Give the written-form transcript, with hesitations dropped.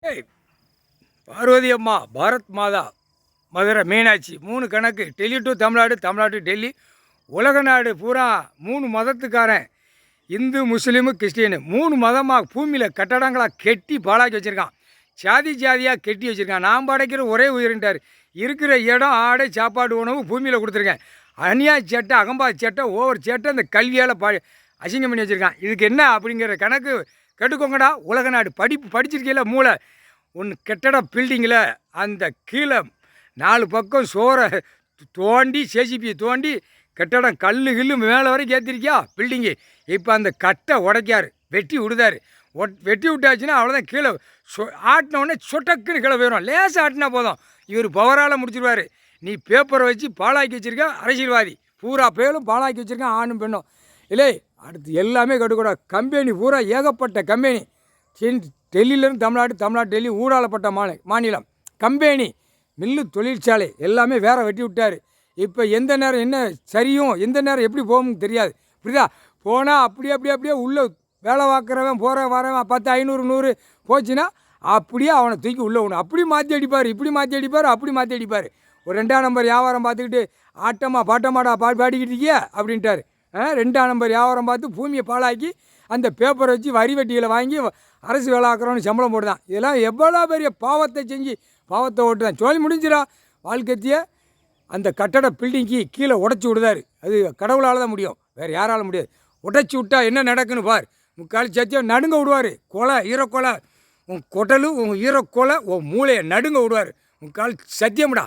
ஏய், பார்வதி அம்மா, பாரத் மாதா, மதுரை மீனாட்சி 3 கணக்கு. Delhi to Tamil Nadu, Tamil Nadu to Delhi. உலக நாடு பூரா 3 மதத்துக்காரன், இந்து, முஸ்லீமு, கிறிஸ்டின்னு 3 மதமாக பூமியில் கட்டடங்களாக கெட்டி பாழாக்கி வச்சுருக்கான். ஜாதி ஜாதியாக கெட்டி வச்சுருக்கான். நான் படைக்கிற ஒரே உயிரின்ட்டார். இருக்கிற இடம், ஆடை, சாப்பாடு, உணவு பூமியில் கொடுத்துருக்கேன். அநியா சேட்டை, அகம்பா சேட்டை, ஓவர் சேட்டை இந்த கல்வியால் அசிங்கம் பண்ணி வச்சுருக்கான். இதுக்கு என்ன அப்படிங்கிற கணக்கு கேட்டுக்கோங்கடா. உலக நாடு படிச்சிருக்கீங்கள மூளை ஒன்று. கெட்டட பில்டிங்கில் அந்த கீழே 4 பக்கம் சோறை தோண்டி ஜேசிபி தோண்டி கட்டடம் கில்லு மேலே வரைக்கும் ஏற்றிருக்கியா பில்டிங்கு. இப்போ அந்த கட்டை உடைக்காரு, வெட்டி விடுதாரு. வெட்டி விட்டாச்சுன்னா அவ்வளோதான். கீழே ஆட்டினோடனே சொட்டக்குன்னு கீழே போயிடும். லேசாக ஆட்டினா போதும், இவர் பவரால் முடிச்சிடுவார். நீ பேப்பரை வச்சு பாழாக்கி வச்சுருக்க அரசியல்வாதி. பூரா பேரும் பாழாக்கி வச்சுருக்கேன், ஆணும் பெண்ணும். இல்லை, அடுத்து எல்லாமே கட்டுக்கூட. கம்பெனி பூரா ஏகப்பட்ட கம்பெனி. டெல்லியிலேருந்து தமிழ்நாடு, தமிழ்நாடு டெல்லி ஊடாலப்பட்ட மாநிலம். கம்பெனி, மில்லு, தொழிற்சாலை எல்லாமே வேற வெட்டி விட்டார். இப்போ எந்த நேரம் என்ன சரியும், எந்த நேரம் எப்படி போகும்னு தெரியாது. புரியுதா? போனால் அப்படியே உள்ளே வேலை பார்க்குறவன் போகிற வரவன் 10, 500, 100 போச்சுன்னா அப்படியே அவனை தூக்கி உள்ளே விடணும். அப்படி மாற்றி அடிப்பார், இப்படி மாற்றி அடிப்பார், அப்படி மாற்றி அடிப்பார். ஒரு 2ஆம் நம்பர் வியாபாரம் பார்த்துக்கிட்டு ஆட்டமா பாட்டமாடா பாடிக்கிட்டு இருக்கிய அப்படின்ட்டார். 2ஆம் நம்பர் வியாபாரம் பார்த்து பூமியை பாழாக்கி அந்த பேப்பரை வச்சு வரி வட்டிகளை வாங்கி அரசு வேலை ஆக்குறவனு சம்பளம் போட்டுதான். இதெல்லாம் எவ்வளோ பெரிய பாவத்தை செஞ்சு பாவத்தை ஓட்டுதான். சொல்லி முடிஞ்சிடா வாழ்க்கைய. அந்த கட்டட பில்டிங்க்கு கீழே உடச்சி விடுதாரு. அது கடவுளால் தான் முடியும், வேறு யாரால முடியாது. உடைச்சி விட்டா என்ன நடக்குன்னு பார். முக்கால் சத்தியம் நடுங்க விடுவார். கொலை, ஈரக்கொலை, உன் கொடலு, உன் ஈரக்கொலை, உன் மூளையை நடுங்க விடுவார். முக்கால் சத்தியம்டா.